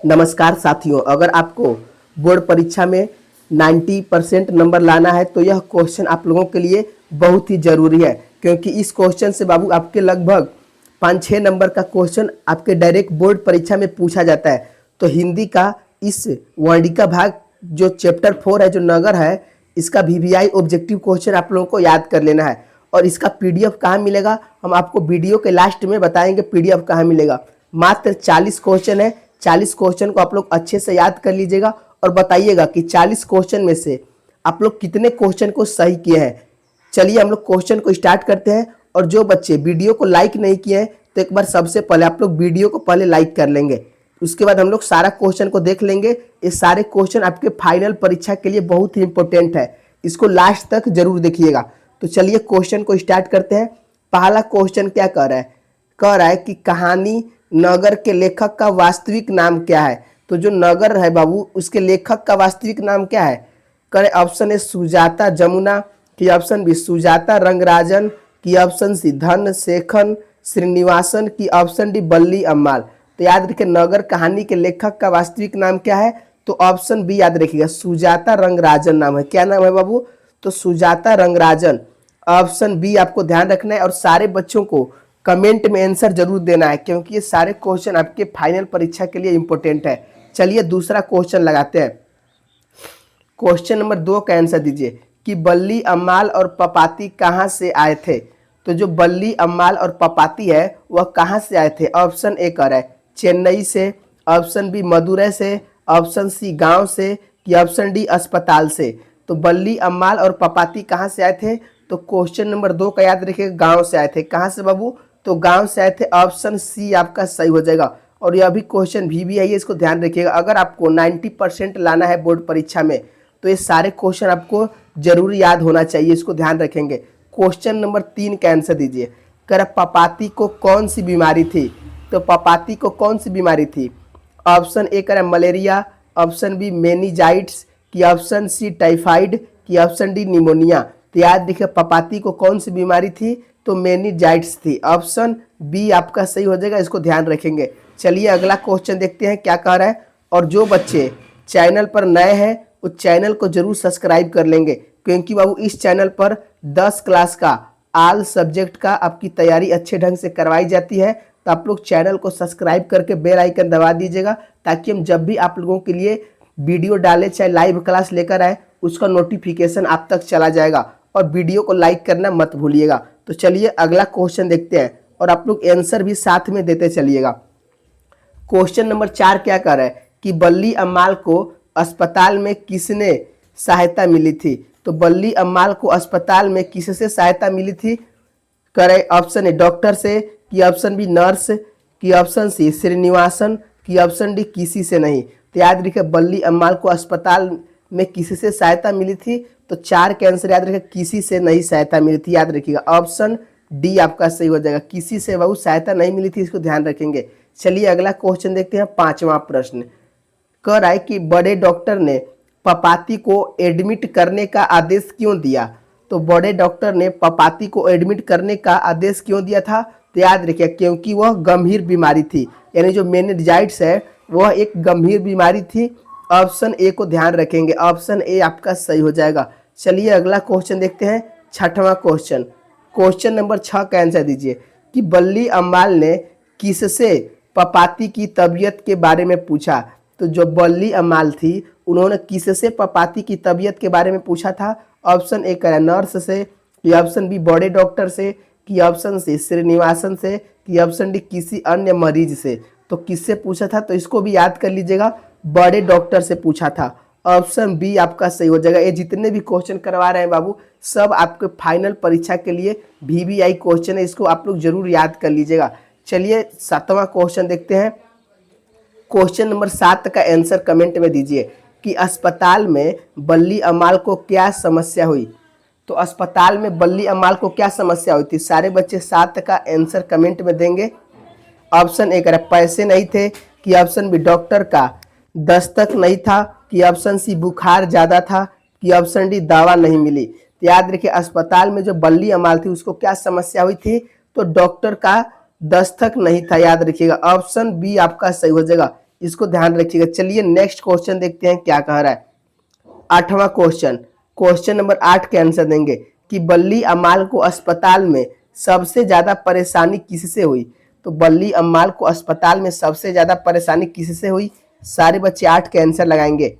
नमस्कार साथियों, अगर आपको बोर्ड परीक्षा में 90% नंबर लाना है तो यह क्वेश्चन आप लोगों के लिए बहुत ही ज़रूरी है, क्योंकि इस क्वेश्चन से बाबू आपके लगभग 5-6 नंबर का क्वेश्चन आपके डायरेक्ट बोर्ड परीक्षा में पूछा जाता है। तो हिंदी का इस वर्णिका भाग जो चैप्टर 4 है, जो नगर है, इसका वीवीआई ऑब्जेक्टिव क्वेश्चन आप लोगों को याद कर लेना है। और इसका पीडीएफ कहाँ मिलेगा, हम आपको वीडियो के लास्ट में बताएंगे पीडीएफ कहाँ मिलेगा। मात्र 40 क्वेश्चन है। 40 क्वेश्चन को आप लोग अच्छे से याद कर लीजिएगा और बताइएगा कि 40 क्वेश्चन में से आप लोग कितने क्वेश्चन को सही किए हैं। चलिए हम लोग क्वेश्चन को स्टार्ट करते हैं। और जो बच्चे वीडियो को लाइक नहीं किए हैं तो एक बार सबसे पहले आप लोग वीडियो को पहले लाइक कर लेंगे। उसके बाद हम लोग सारा क्वेश्चन को देख लेंगे। ये सारे क्वेश्चन आपके फाइनल परीक्षा के लिए बहुत ही इंपॉर्टेंट है, इसको लास्ट तक जरूर देखिएगा। तो चलिए क्वेश्चन को स्टार्ट करते हैं। पहला क्वेश्चन क्या कह रहा है, कह रहा है कि कहानी नगर के लेखक का वास्तविक नाम क्या है। तो जो नगर है बाबू, उसके लेखक का वास्तविक नाम क्या है। करे ऑप्शन ए सुजाता जमुना, की ऑप्शन बी सुजाता रंगराजन, की ऑप्शन सी धन शेखन श्रीनिवासन, की ऑप्शन डी बल्ली अम्माल। तो याद रखिए नगर कहानी के लेखक का वास्तविक नाम क्या है, तो ऑप्शन बी याद रखिएगा, सुजाता रंगराजन नाम है। क्या नाम है बाबू, तो सुजाता रंगराजन। ऑप्शन बी आपको ध्यान रखना है और सारे बच्चों को कमेंट में आंसर जरूर देना है, क्योंकि ये सारे क्वेश्चन आपके फाइनल परीक्षा के लिए इंपॉर्टेंट है। चलिए दूसरा क्वेश्चन लगाते हैं। क्वेश्चन नंबर 2 का आंसर दीजिए कि बल्ली अम्माल और पपाती कहाँ से आए थे। तो जो बल्ली अम्माल और पपाती है वह कहाँ से आए थे। ऑप्शन ए कर है चेन्नई से, ऑप्शन बी मदुरै से, ऑप्शन सी गांव से, कि ऑप्शन डी अस्पताल से। तो बल्ली अम्माल और पपाती कहाँ से आए थे, तो क्वेश्चन नंबर 2 का याद रखिएगा, गांव से आए थे। कहाँ से बाबू, तो गांव से आए थे। ऑप्शन सी आपका सही हो जाएगा। और यह भी क्वेश्चन भी है, इसको ध्यान रखिएगा। अगर आपको 90% लाना है बोर्ड परीक्षा में तो ये सारे क्वेश्चन आपको जरूर याद होना चाहिए, इसको ध्यान रखेंगे। क्वेश्चन नंबर 3 का आंसर दीजिए। कर पपाती को कौन सी बीमारी थी। तो पपाती को कौन सी बीमारी थी। ऑप्शन ए कर मलेरिया, ऑप्शन बी मेनिजाइट्स, की ऑप्शन सी टाइफाइड, की ऑप्शन डी निमोनिया। तो याद रखिए पपाती को कौन सी बीमारी थी, तो मेनिजाइट्स थी। ऑप्शन बी आपका सही हो जाएगा, इसको ध्यान रखेंगे। चलिए अगला क्वेश्चन देखते हैं क्या कह रहा है। और जो बच्चे चैनल पर नए हैं उस चैनल को जरूर सब्सक्राइब कर लेंगे, क्योंकि बाबू इस चैनल पर 10 क्लास का ऑल सब्जेक्ट का आपकी तैयारी अच्छे ढंग से करवाई जाती है। तो आप लोग चैनल को सब्सक्राइब करके बेल आइकन दबा दीजिएगा, ताकि हम जब भी आप लोगों के लिए वीडियो डालें, चाहे लाइव क्लास लेकर आए, उसका नोटिफिकेशन आप तक चला जाएगा। और वीडियो को लाइक करना मत भूलिएगा। तो चलिए अगला क्वेश्चन देखते हैं और आप लोग आंसर भी साथ में देते चलिएगा। क्वेश्चन नंबर 4 क्या कर रहा है कि बल्ली अम्माल को अस्पताल में किसने सहायता मिली थी। तो बल्ली अम्माल को अस्पताल में किससे सहायता मिली थी। करे ऑप्शन ए डॉक्टर से, कि ऑप्शन बी नर्स, की ऑप्शन सी श्रीनिवासन, की ऑप्शन डी किसी से नहीं। तो याद रखिए बल्ली अम्माल को अस्पताल में किसी से सहायता मिली थी। तो 4 के आंसर याद रखिए, किसी से नहीं सहायता मिली थी। याद रखिएगा ऑप्शन डी आपका सही हो जाएगा, किसी से बहुत सहायता नहीं मिली थी, इसको ध्यान रखेंगे। चलिए अगला क्वेश्चन देखते हैं। 5वां प्रश्न कह रहा है कि बड़े डॉक्टर ने पपाती को एडमिट करने का आदेश क्यों दिया। तो बड़े डॉक्टर ने पपाती को एडमिट करने का आदेश क्यों दिया था। तो याद रखिए क्योंकि वह गंभीर बीमारी थी, यानी जो मेनिंजाइटिस है वह एक गंभीर बीमारी थी। ऑप्शन ए को ध्यान रखेंगे, ऑप्शन ए आपका सही हो जाएगा। चलिए अगला क्वेश्चन देखते हैं। 6वां क्वेश्चन, क्वेश्चन नंबर 6 का आंसर दीजिए कि बल्ली अम्माल ने किससे पपाती की तबीयत के बारे में पूछा। तो जो बल्ली अम्माल थी उन्होंने किससे पपाती की तबीयत के बारे में पूछा था। ऑप्शन ए करा नर्स से, कि ऑप्शन बी बड़े डॉक्टर से, कि ऑप्शन सी श्रीनिवासन से, कि ऑप्शन डी किसी अन्य मरीज से। तो किससे पूछा था, तो इसको भी याद कर लीजिएगा, बड़े डॉक्टर से पूछा था। ऑप्शन बी आपका सही हो जाएगा। ये जितने भी क्वेश्चन करवा रहे हैं बाबू, सब आपके फाइनल परीक्षा के लिए वीवीआई क्वेश्चन है, इसको आप लोग जरूर याद कर लीजिएगा। चलिए 7वां क्वेश्चन देखते हैं। क्वेश्चन नंबर 7 का आंसर कमेंट में दीजिए कि अस्पताल में बल्ली अम्माल को क्या समस्या हुई। तो अस्पताल में बल्ली अम्माल को क्या समस्या हुई थी। सारे बच्चे 7 का आंसर कमेंट में देंगे। ऑप्शन ए करें पैसे नहीं थे, कि ऑप्शन बी डॉक्टर का दस्तक नहीं था, कि ऑप्शन सी बुखार ज़्यादा था, कि ऑप्शन डी दवा नहीं मिली। तो याद रखिए अस्पताल में जो बल्ली अम्माल थी उसको क्या समस्या हुई थी, तो डॉक्टर का दस्तक नहीं था। याद रखिएगा ऑप्शन बी आपका सही हो जाएगा, इसको ध्यान रखिएगा। चलिए नेक्स्ट क्वेश्चन देखते हैं क्या कह रहा है। 8वां क्वेश्चन, क्वेश्चन नंबर 8 के आंसर देंगे कि बल्ली अम्माल को अस्पताल में सबसे ज्यादा परेशानी किससे हुई। तो बल्ली अम्माल को अस्पताल में सबसे ज्यादा परेशानी किससे हुई। सारे बच्चे 8 के आंसर लगाएंगे।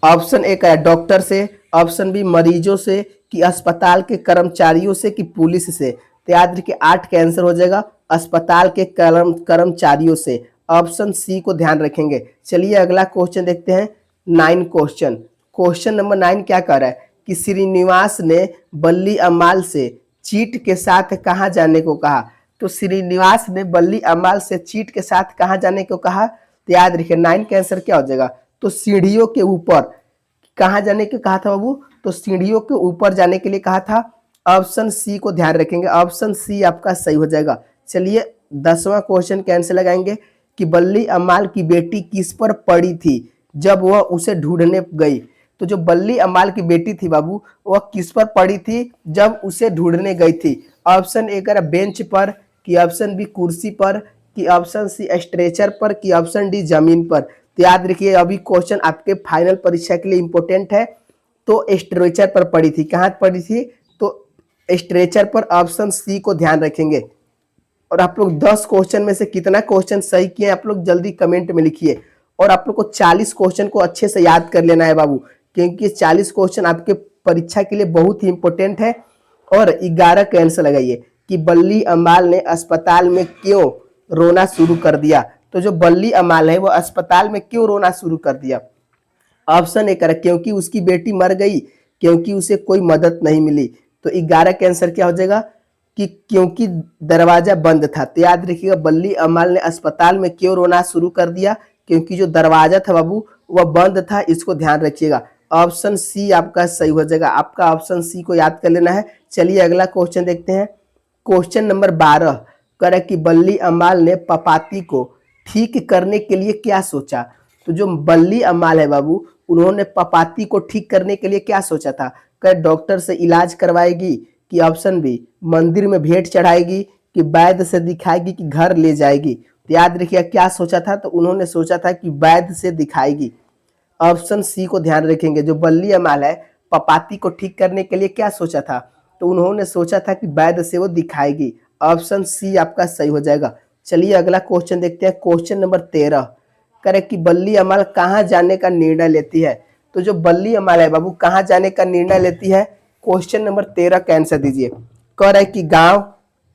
ऑप्शन ए का है डॉक्टर से, ऑप्शन बी मरीजों से, कि अस्पताल के कर्मचारियों से, कि पुलिस से। तो याद रखिए 8 का आंसर हो जाएगा अस्पताल के कर्मचारियों से। ऑप्शन सी को ध्यान रखेंगे। चलिए अगला क्वेश्चन देखते हैं 9 क्वेश्चन। क्वेश्चन नंबर 9 क्या कर रहा है कि श्रीनिवास ने बल्ली अम्माल से चीट के साथ कहाँ जाने को कहा। तो श्रीनिवास ने बल्ली अम्माल से चीट के साथ कहाँ जाने को कहा। तो याद रखिए 9 का आंसर क्या हो जाएगा। तो सीढ़ियों के ऊपर कहाँ जाने को कहा था बाबू। तो सीढ़ियों के ऊपर जाने के लिए कहा था। ऑप्शन सी को ध्यान रखेंगे। ऑप्शन सी आपका सही हो जाएगा। चलिए 10वां क्वेश्चन के आंसर लगाएंगे कि बल्ली अम्माल की बेटी किस पर पड़ी थी जब वह उसे ढूंढने गई। तो जो बल्ली अम्माल की बेटी थी बाबू वह किस पर पड़ी थी जब उसे ढूंढने गई थी। ऑप्शन ए करा बेंच पर, कि ऑप्शन बी कुर्सी पर, कि ऑप्शन सी स्ट्रेचर पर, कि ऑप्शन डी जमीन पर। तो याद रखिए अभी क्वेश्चन आपके फाइनल परीक्षा के लिए इंपॉर्टेंट है। तो स्ट्रेचर पर पड़ी थी। कहाँ पड़ी थी। तो स्ट्रेचर पर। ऑप्शन सी को ध्यान रखेंगे। और आप लोग 10 क्वेश्चन में से कितना क्वेश्चन सही किए आप लोग जल्दी कमेंट में लिखिए। और आप लोग को 40 क्वेश्चन को अच्छे से याद कर लेना है बाबू, क्योंकि 40 क्वेश्चन आपके परीक्षा के लिए बहुत ही इंपॉर्टेंट है। और 11 का आंसर लगाइए कि बल्ली अम्माल ने अस्पताल में क्यों रोना शुरू कर दिया। तो जो बल्ली अम्माल है वो अस्पताल में क्यों रोना शुरू कर दिया। ऑप्शन ए कर क्योंकि उसकी बेटी मर गई, क्योंकि उसे कोई मदद नहीं मिली। तो 11 का आंसर क्या हो जाएगा कि क्योंकि दरवाजा बंद था। तो याद रखिएगा बल्ली अम्माल ने अस्पताल में क्यों रोना शुरू कर दिया, क्योंकि जो दरवाजा था बाबू वह बंद था। इसको ध्यान रखिएगा। ऑप्शन सी आपका सही हो जाएगा। आपका ऑप्शन सी को याद कर लेना है। चलिए अगला क्वेश्चन देखते हैं। क्वेश्चन नंबर 12 करे कि बल्ली अम्माल ने पपाती को ठीक करने के लिए क्या सोचा। तो जो बल्ली अम्माल है बाबू उन्होंने पपाती को ठीक करने के लिए क्या सोचा था। क्या डॉक्टर से इलाज करवाएगी, कि ऑप्शन बी मंदिर में भेंट चढ़ाएगी, कि वैद्य से दिखाएगी, कि घर ले जाएगी। तो याद रखिए क्या सोचा था। तो उन्होंने सोचा था कि वैद्य से दिखाएगी। ऑप्शन सी को ध्यान रखेंगे। जो बल्ली अम्माल है पपाती को ठीक करने के लिए क्या सोचा था। तो उन्होंने सोचा था कि वैद्य से वो दिखाएगी। ऑप्शन सी आपका सही हो जाएगा। चलिए अगला क्वेश्चन देखते हैं। क्वेश्चन नंबर 13 करे कि बल्ली अम्माल कहाँ जाने का निर्णय लेती है। तो जो बल्ली अम्माल है बाबू कहाँ जाने का निर्णय लेती है। क्वेश्चन नंबर 13 का आंसर दीजिए। कह रहा है कि गांव,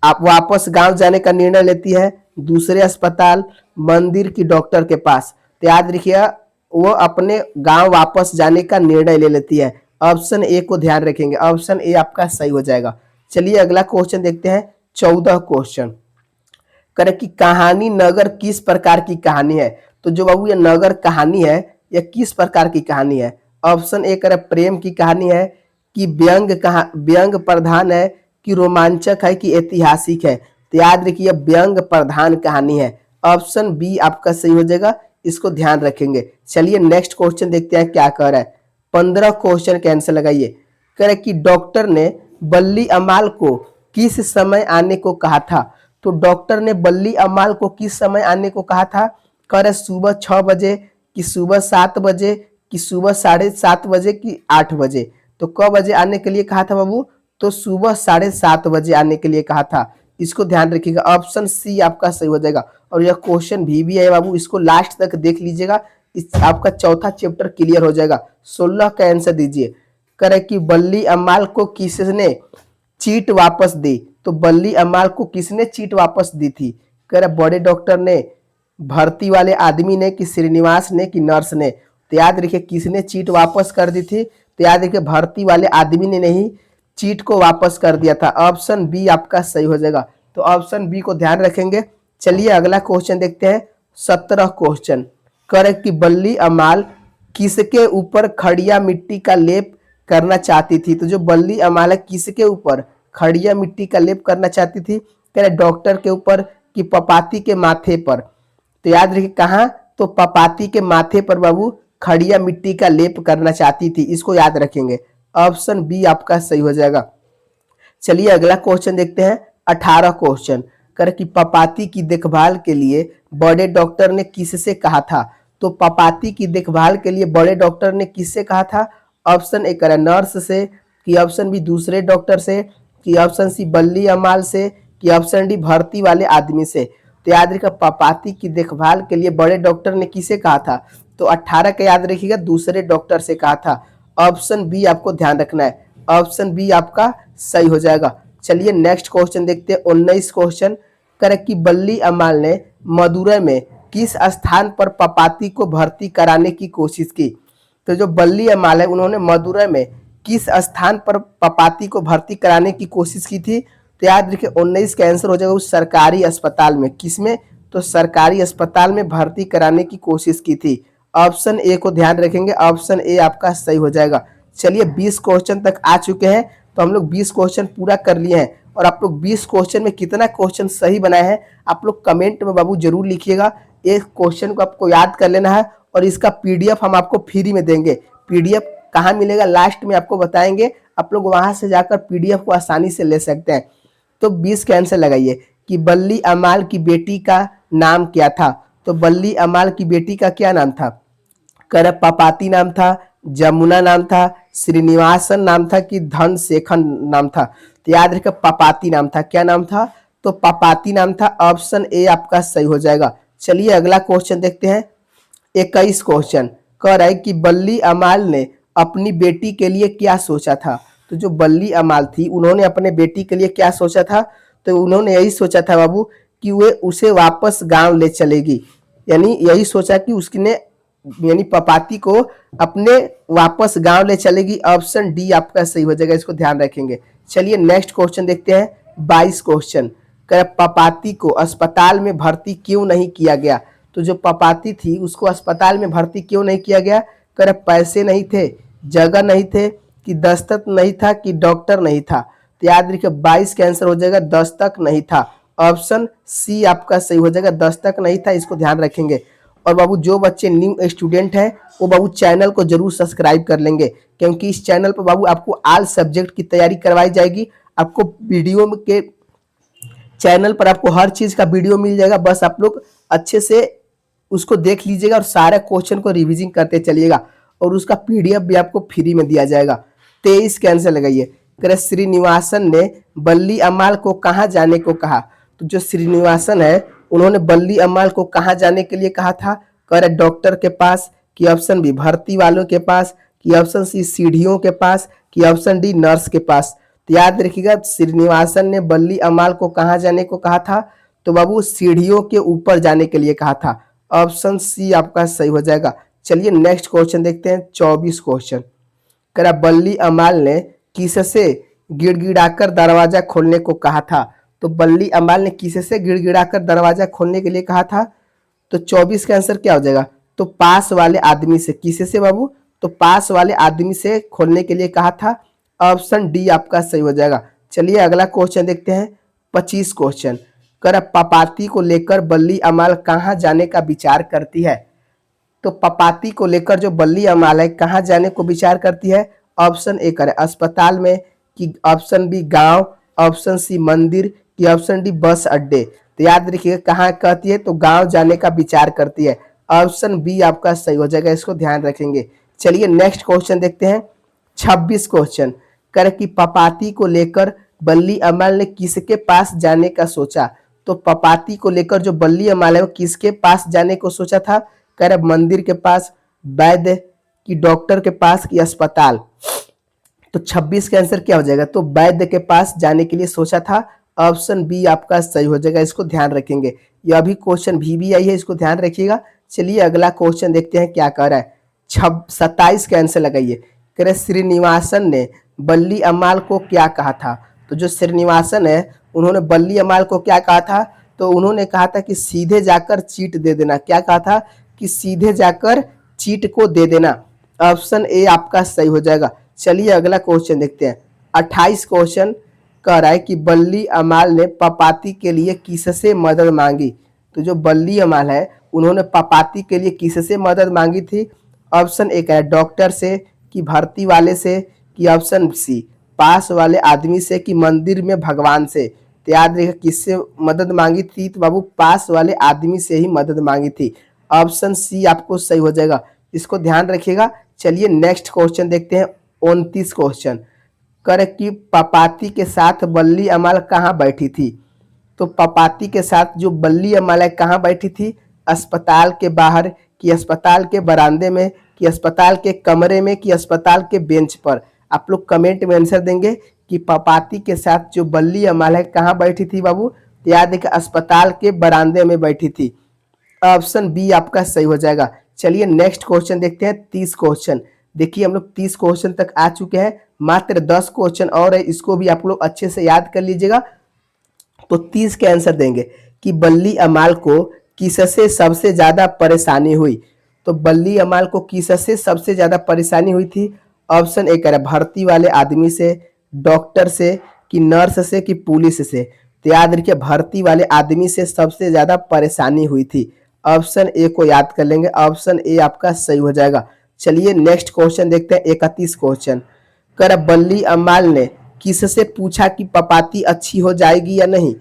आप वापस गांव जाने का निर्णय लेती है, दूसरे अस्पताल, मंदिर, की डॉक्टर के पास। तो याद रखिए वो अपने गांव वापस जाने का निर्णय ले लेती है। ऑप्शन ए को ध्यान रखेंगे। ऑप्शन ए आपका सही हो जाएगा। चलिए अगला क्वेश्चन देखते हैं। 14 क्वेश्चन करे कि कहानी नगर किस प्रकार की कहानी है। तो जो बाबू ये नगर कहानी है यह किस प्रकार की कहानी है। ऑप्शन ए करे प्रेम की कहानी है, कि व्यंग प्रधान है, कि रोमांचक है, कि ऐतिहासिक है। तो याद रखिए व्यंग प्रधान कहानी है। ऑप्शन बी आपका सही हो जाएगा। इसको ध्यान रखेंगे। चलिए नेक्स्ट क्वेश्चन देखते हैं क्या कह रहा है। 15 क्वेश्चन का आंसर लगाइए। कह रहे कि डॉक्टर ने बल्ली अम्माल को किस समय आने को कहा था। तो डॉक्टर ने बल्ली अम्माल को किस समय आने को कहा था। कह रहे सुबह 6 बजे, कि सुबह 7 बजे, कि सुबह 7:30 बजे, कि 8 बजे। तो कब बजे आने के लिए कहा था बाबू। तो सुबह 7:30 बजे आने के लिए कहा था। इसको ध्यान रखिएगा। ऑप्शन सी आपका सही हो जाएगा। और यह क्वेश्चन भी है बाबू, इसको लास्ट तक देख लीजिएगा। इस आपका चौथा चैप्टर क्लियर हो जाएगा। 16 का आंसर दीजिए। करे कि बल्ली अम्माल को किसने चीट वापस दी। तो बल्ली अम्माल को किसने चीट वापस दी थी। कह रहा बड़े डॉक्टर ने, भर्ती वाले आदमी ने, कि श्रीनिवास ने, कि नर्स ने। तो याद रखिए किसने चीट वापस कर दी थी। तो याद रखिए भर्ती वाले आदमी ने नहीं चीट को वापस कर दिया था। ऑप्शन बी आपका सही हो जाएगा। तो ऑप्शन बी को ध्यान रखेंगे। चलिए अगला क्वेश्चन देखते हैं। 17 क्वेश्चन करे कि बल्ली अम्माल किसके ऊपर खड़िया मिट्टी का लेप करना चाहती थी। तो जो बल्ली अम्माल है किसके ऊपर खड़िया मिट्टी का लेप करना चाहती थी। कह रहे डॉक्टर के ऊपर, कि पपाती के माथे पर। तो याद रखिए कहाँ। तो पपाती के माथे पर बाबू खड़िया मिट्टी का लेप करना चाहती थी। इसको याद रखेंगे। ऑप्शन बी आपका सही हो जाएगा। चलिए अगला क्वेश्चन देखते हैं। 18 क्वेश्चन कर कि पपाती की देखभाल के लिए बड़े डॉक्टर ने किससे कहा था। तो पपाती की देखभाल के लिए बड़े डॉक्टर ने किससे कहा था। ऑप्शन ए करें नर्स से, कि ऑप्शन बी दूसरे डॉक्टर से, कि ऑप्शन सी बल्ली अमाल से, कि ऑप्शन डी भर्ती वाले आदमी से। तो याद रखिएगा पपाती की देखभाल के लिए बड़े डॉक्टर ने किसे कहा था। तो 18 का याद रखिएगा दूसरे डॉक्टर से कहा था। ऑप्शन बी आपको ध्यान रखना है, ऑप्शन बी आपका सही हो जाएगा। चलिए नेक्स्ट क्वेश्चन देखते हैं 19 क्वेश्चन। करेक्ट कि बल्ली अमाल ने मदुरै में किस स्थान पर पपाती को भर्ती कराने की कोशिश की। तो जो बल्ली अमाल है उन्होंने मदुरै में किस स्थान पर पपाती को भर्ती कराने की कोशिश की थी। तो याद रखिए 19 का आंसर हो जाएगा उस सरकारी अस्पताल में। किसमें, तो सरकारी अस्पताल में भर्ती कराने की कोशिश की थी। ऑप्शन ए को ध्यान रखेंगे, ऑप्शन ए आपका सही हो जाएगा। चलिए 20 क्वेश्चन तक आ चुके हैं, तो हम लोग 20 क्वेश्चन पूरा कर लिए हैं। और आप लोग 20 क्वेश्चन में कितना क्वेश्चन सही बनाए हैं आप लोग कमेंट में बाबू जरूर लिखिएगा। एक क्वेश्चन को आपको याद कर लेना है और इसका पीडीएफ हम आपको फ्री में देंगे। पीडीएफ कहाँ मिलेगा लास्ट में आपको बताएंगे, आप लोग वहां से जाकर पीडीएफ को आसानी से ले सकते हैं। तो 20 का आंसर लगाइए कि बल्ली अमाल की बेटी का नाम क्या था। तो बल्ली अमाल की बेटी का क्या नाम था। कर पपाती नाम था, जमुना नाम था, श्रीनिवासन नाम था, कि धन शेखन नाम था। तो याद रखिए पपाती नाम था। क्या नाम था, तो पपाती नाम था। ऑप्शन ए आपका सही हो जाएगा। चलिए अगला क्वेश्चन देखते हैं 21 क्वेश्चन। कह रहा है कि बल्ली अमाल ने अपनी बेटी के लिए क्या सोचा था। तो जो बल्ली अमाल थी उन्होंने अपने बेटी के लिए क्या सोचा था। तो उन्होंने यही सोचा था बाबू कि वे उसे वापस गांव ले चलेगी, यानी यही सोचा कि उसने यानी पपाती को अपने वापस गांव ले चलेगी। ऑप्शन डी आपका सही हो जाएगा, इसको ध्यान रखेंगे। चलिए नेक्स्ट क्वेश्चन देखते हैं 22 क्वेश्चन। पपाती को अस्पताल में भर्ती क्यों नहीं किया गया। तो जो पपाती थी उसको अस्पताल में भर्ती क्यों नहीं किया गया। कर पैसे नहीं थे, जगह नहीं थे, कि दस्तक नहीं था, कि डॉक्टर नहीं था। तो याद रखिए 22 का आंसर हो जाएगा दस्तक नहीं था। ऑप्शन सी आपका सही हो जाएगा, दस्तक नहीं था, इसको ध्यान रखेंगे। और बाबू जो बच्चे न्यू स्टूडेंट हैं वो बाबू चैनल को जरूर सब्सक्राइब कर लेंगे, क्योंकि इस चैनल पर बाबू आपको ऑल सब्जेक्ट की तैयारी करवाई जाएगी। आपको वीडियो के चैनल पर आपको हर चीज का वीडियो मिल जाएगा, बस आप लोग अच्छे से उसको देख लीजिएगा और सारे क्वेश्चन को रिवीजन करते चलिएगा। और उसका पीडीएफ भी आपको फ्री में दिया जाएगा। 23 का आंसर लगाइए। कर श्रीनिवासन ने बल्ली अमाल को कहाँ जाने को कहा। तो जो श्रीनिवासन है उन्होंने बल्ली अमाल को कहाँ जाने के लिए कहा था। कर डॉक्टर के पास, कि ऑप्शन बी भर्ती वालों के पास, कि ऑप्शन सी सीढ़ियों के पास, कि ऑप्शन डी नर्स के पास। तो याद रखिएगा श्रीनिवासन ने बल्ली अमाल को कहाँ जाने को कहा था। तो बाबू सीढ़ियों के ऊपर जाने के लिए कहा था। ऑप्शन सी आपका सही हो जाएगा। चलिए नेक्स्ट क्वेश्चन देखते हैं 24 क्वेश्चन। करा बल्ली अमाल ने किससे गिड़गिड़ाकर दरवाजा खोलने को कहा था। तो बल्ली अमाल ने किससे गिड़गिड़ाकर दरवाजा खोलने के लिए कहा था। तो 24 का आंसर क्या हो जाएगा, तो पास वाले आदमी से। किससे बाबू, तो पास वाले आदमी से खोलने के लिए कहा था। ऑप्शन डी आपका सही हो जाएगा। चलिए अगला क्वेश्चन देखते हैं 25 क्वेश्चन। कर पपाती को लेकर बल्ली अमाल कहाँ जाने का विचार करती है। तो पपाती को लेकर जो बल्ली अमाल है कहाँ जाने को विचार करती है। ऑप्शन ए करें अस्पताल में, कि ऑप्शन बी गांव, ऑप्शन सी मंदिर, कि ऑप्शन डी बस अड्डे। तो याद रखिए कहाँ कहती है, तो गांव जाने का विचार करती है। ऑप्शन बी आपका सही हो जाएगा, इसको ध्यान रखेंगे। चलिए नेक्स्ट क्वेश्चन देखते हैं 26 क्वेश्चन। कर कि पपाती को लेकर बल्ली अमाल ने किसके पास जाने का सोचा। तो पपाती को लेकर जो बल्ली अमाल है वो किसके पास जाने को सोचा था। कर मंदिर के पास, वैद्य, कि डॉक्टर के पास, कि अस्पताल। तो 26 का आंसर क्या हो जाएगा, तो वैद्य के पास जाने के लिए सोचा था। ऑप्शन बी आपका सही हो जाएगा, इसको ध्यान रखेंगे। यह भी क्वेश्चन भी आई है, इसको ध्यान रखिएगा। चलिए अगला क्वेश्चन देखते हैं क्या कह रहा है। 27 का आंसर लगाइए। कह रहे श्रीनिवासन ने बल्ली अमाल को क्या कहा था। तो जो श्रीनिवासन है उन्होंने बल्ली अमाल को क्या कहा था। तो उन्होंने कहा था कि सीधे जाकर चीट दे देना। क्या कहा था, कि सीधे जाकर चीट को दे देना। ऑप्शन ए आपका सही हो जाएगा। चलिए अगला क्वेश्चन देखते हैं 28 क्वेश्चन। कह रहा है कि बल्ली अमाल ने पपाती के लिए किससे मदद मांगी। तो जो बल्ली अमाल है उन्होंने पपाती के लिए किससे मदद मांगी थी। ऑप्शन ए है डॉक्टर से, कि भर्ती वाले से, कि ऑप्शन सी पास वाले आदमी से, कि मंदिर में भगवान से। तो याद रखिएगा किससे मदद मांगी थी, तो बाबू पास वाले आदमी से ही मदद मांगी थी। ऑप्शन सी आपको सही हो जाएगा, इसको ध्यान रखिएगा। चलिए नेक्स्ट क्वेश्चन देखते हैं, 29 क्वेश्चन। करे कि पपाती के साथ बल्ली अमाल कहाँ बैठी थी? तो पपाती के साथ जो बल्ली अमाल है कहाँ बैठी थी? अस्पताल के बाहर, कि अस्पताल के बरामदे में, कि अस्पताल के कमरे में, कि अस्पताल के बेंच पर? आप लोग कमेंट में आंसर देंगे कि पपाती के साथ जो बल्ली अमाल है कहाँ बैठी थी बाबू? तो याद है कि अस्पताल के बरामदे में बैठी थी। ऑप्शन बी आपका सही हो जाएगा। चलिए नेक्स्ट क्वेश्चन देखते हैं, 30 क्वेश्चन। देखिए हम लोग 30 क्वेश्चन तक आ चुके हैं, मात्र 10 क्वेश्चन और है, इसको भी आप लोग अच्छे से याद कर लीजिएगा। तो 30 के आंसर देंगे कि बल्ली अमाल को किससे सबसे ज्यादा परेशानी हुई? तो बल्ली अमाल को किससे सबसे ज्यादा परेशानी हुई थी? ऑप्शन ए कह रहा है भर्ती वाले आदमी से, डॉक्टर से, कि नर्स से, कि पुलिस से? तो याद रखिए भर्ती वाले आदमी से सबसे ज्यादा परेशानी हुई थी। ऑप्शन ए को याद कर लेंगे, ऑप्शन ए आपका सही हो जाएगा। चलिए नेक्स्ट क्वेश्चन देखते हैं, 31 क्वेश्चन। कर बल्ली अम्माल ने किससे पूछा कि पपाती अच्छी हो जाएगी या नहीं?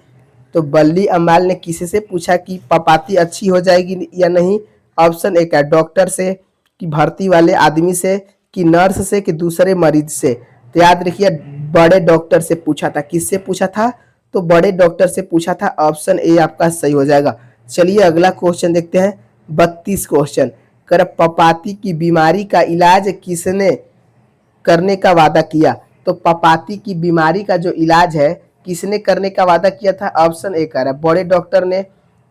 तो बल्ली अम्माल ने किससे पूछा कि पपाती अच्छी हो जाएगी या नहीं? ऑप्शन ए है डॉक्टर से, कि भर्ती वाले आदमी से, कि नर्स से, कि दूसरे मरीज से? तो याद रखिए बड़े डॉक्टर से पूछा था। किससे पूछा था? तो बड़े डॉक्टर से पूछा था। ऑप्शन ए आपका सही हो जाएगा। चलिए अगला क्वेश्चन देखते हैं, 32 क्वेश्चन। कर पपाती की बीमारी का इलाज किसने करने का वादा किया? तो पपाती की बीमारी का जो इलाज है किसने करने का वादा किया था? ऑप्शन ए कह रहा है बड़े डॉक्टर ने,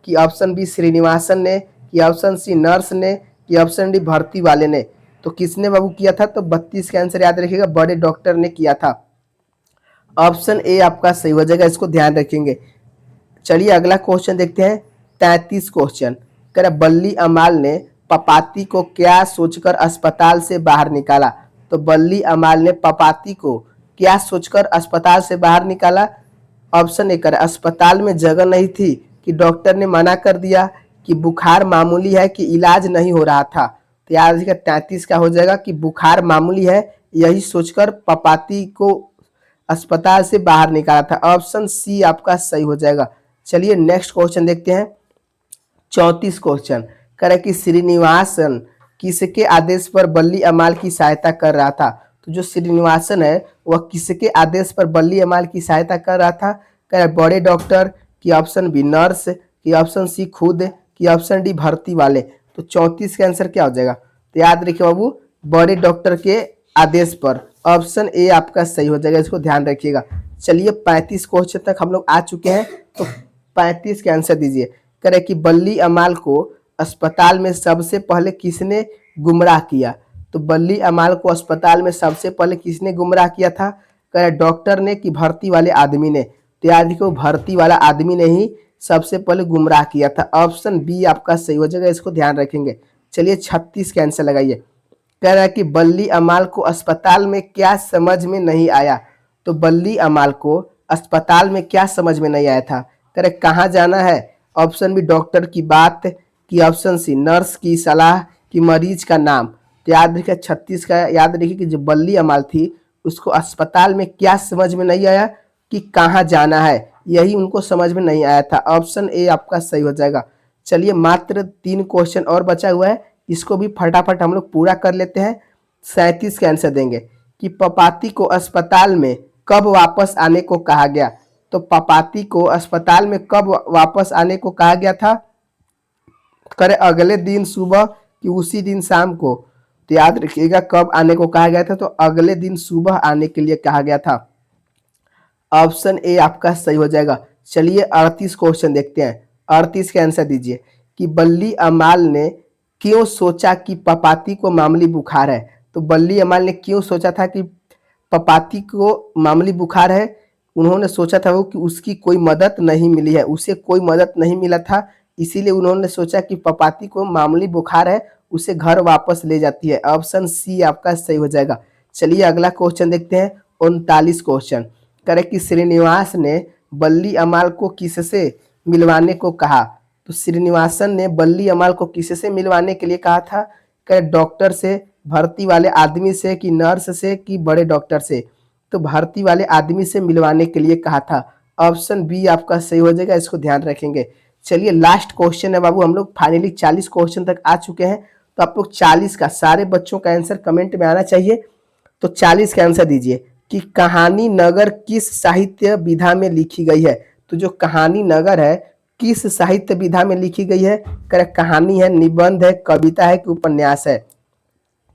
कि ऑप्शन बी श्रीनिवासन ने, कि ऑप्शन सी नर्स ने, कि ऑप्शन डी भर्ती वाले ने? तो किसने बाबू किया था? तो 32 का आंसर याद रखिएगा, बड़े डॉक्टर ने किया था। ऑप्शन ए आपका सही हो जाएगा, इसको ध्यान रखेंगे। चलिए अगला क्वेश्चन देखते हैं, 33 क्वेश्चन। कह रहा बल्ली अमाल ने पपाती को क्या सोचकर अस्पताल से बाहर निकाला? तो बल्ली अमाल ने पपाती को क्या सोचकर अस्पताल से बाहर निकाला? ऑप्शन ए कर अस्पताल में जगह नहीं थी, कि डॉक्टर ने मना कर दिया, कि बुखार मामूली है, कि इलाज नहीं हो रहा था? तो याद रखिएगा 33 का हो जाएगा कि बुखार मामूली है, यही सोचकर पपाती को अस्पताल से बाहर निकाला था। ऑप्शन सी आपका सही हो जाएगा। चलिए नेक्स्ट क्वेश्चन देखते हैं, 34 क्वेश्चन। करे कि श्रीनिवासन किसके आदेश पर बल्ली अमाल की सहायता कर रहा था? तो जो श्रीनिवासन है वह किसके आदेश पर बल्ली अमाल की सहायता कर रहा था? करे बड़े डॉक्टर, की ऑप्शन बी नर्स, की ऑप्शन सी खुद, की ऑप्शन डी भर्ती वाले? तो 34 का आंसर क्या हो जाएगा? तो याद रखिए बाबू बड़े डॉक्टर के आदेश पर। ऑप्शन ए आपका सही हो जाएगा, इसको ध्यान रखिएगा। चलिए 35 क्वेश्चन तक हम लोग आ चुके हैं, तो 35 के आंसर दीजिए। करे कि बल्ली अमाल को अस्पताल में सबसे पहले किसने गुमराह किया? तो बल्ली अमाल को अस्पताल में सबसे पहले किसने गुमराह किया था? करे डॉक्टर ने, कि भर्ती वाले आदमी ने? तो याद रखिए भर्ती वाला आदमी ने ही सबसे पहले गुमराह किया था। ऑप्शन बी आपका सही हो जाएगा, इसको ध्यान रखेंगे। चलिए 36 का आंसर लगाइए। कह रहा है कि बल्ली अमाल को अस्पताल में क्या समझ में नहीं आया? तो बल्ली अमाल को अस्पताल में क्या समझ में नहीं आया था? कह रहे कहाँ जाना है? ऑप्शन बी डॉक्टर की बात, कि ऑप्शन सी नर्स की सलाह, कि मरीज का नाम? तो याद रखिए 36 का याद रखिए कि जो बल्ली अमाल थी उसको अस्पताल में क्या समझ में नहीं आया? कि कहाँ जाना है, यही उनको समझ में नहीं आया था। ऑप्शन ए आपका सही हो जाएगा। चलिए मात्र 3 क्वेश्चन और बचा हुआ है, इसको भी फटाफट हम लोग पूरा कर लेते हैं। 37 का आंसर देंगे कि पपाती को अस्पताल में कब वापस आने को कहा गया? तो पपाती को अस्पताल में कब वापस आने को कहा गया था? करे अगले दिन सुबह, कि उसी दिन शाम को? तो याद रखिएगा कब आने को कहा गया था, तो अगले दिन सुबह आने के लिए कहा गया था। ऑप्शन ए आपका सही हो जाएगा। चलिए 38 क्वेश्चन देखते हैं, 38 का आंसर दीजिए कि बल्ली अमाल ने क्यों सोचा कि पपाती को मामूली बुखार है? तो बल्ली अमाल ने क्यों सोचा था कि पपाती को मामूली बुखार है? उन्होंने सोचा था वो कि उसकी कोई मदद नहीं मिली है, उसे कोई मदद नहीं मिला था, इसीलिए उन्होंने सोचा कि पपाती को मामूली बुखार है, उसे घर वापस ले जाती है। ऑप्शन सी आपका सही हो जाएगा। चलिए अगला क्वेश्चन देखते हैं, 39 क्वेश्चन। करे कि श्रीनिवास ने बल्ली अमाल को किससे मिलवाने को कहा? तो श्रीनिवासन ने बल्ली अमाल को किससे मिलवाने के लिए कहा था? करे डॉक्टर से, भर्ती वाले आदमी से, कि नर्स से, कि बड़े डॉक्टर से? तो भर्ती वाले आदमी से मिलवाने के लिए कहा था। ऑप्शन बी आपका सही हो जाएगा, इसको ध्यान रखेंगे। चलिए लास्ट क्वेश्चन है बाबू, हम लोग फाइनली 40 क्वेश्चन तक आ चुके हैं। तो आप लोग 40 का, सारे बच्चों का आंसर कमेंट में आना चाहिए। तो 40 का आंसर दीजिए कि कहानी नगर किस साहित्य विधा में लिखी गई है। तो जो कहानी नगर है किस साहित्य विधा में लिखी गई है? करेक्ट, कहानी है, निबंध है, कविता है कि उपन्यास है?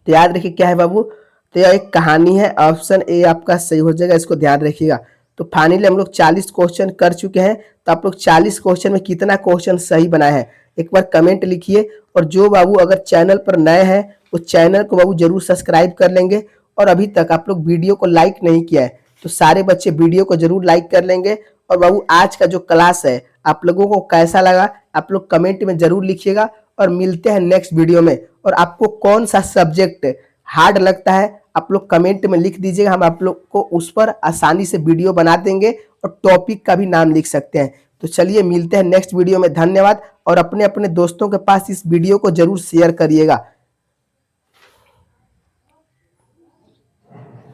तो याद रखिए क्या है बाबू, तो यह एक कहानी है। ऑप्शन ए आपका सही हो जाएगा, इसको ध्यान रखिएगा। तो फाइनली हम लोग 40 क्वेश्चन कर चुके हैं। तो आप लोग 40 क्वेश्चन में कितना क्वेश्चन सही बनाए हैं एक बार कमेंट लिखिए। और जो बाबू अगर चैनल पर नए हैं वो चैनल को बाबू जरूर सब्सक्राइब कर लेंगे। और अभी तक आप लोग वीडियो को लाइक नहीं किया है तो सारे बच्चे वीडियो को जरूर लाइक कर लेंगे। और बाबू आज का जो क्लास है आप लोगों को कैसा लगा आप लोग कमेंट में जरूर लिखिएगा। और मिलते हैं नेक्स्ट वीडियो में। और आपको कौन सा सब्जेक्ट हार्ड लगता है आप लोग कमेंट में लिख दीजिएगा, हम आप लोग को उस पर आसानी से वीडियो बना देंगे और टॉपिक का भी नाम लिख सकते हैं। तो चलिए मिलते हैं नेक्स्ट वीडियो में, धन्यवाद। और अपने अपने दोस्तों के पास इस वीडियो को जरूर शेयर करिएगा।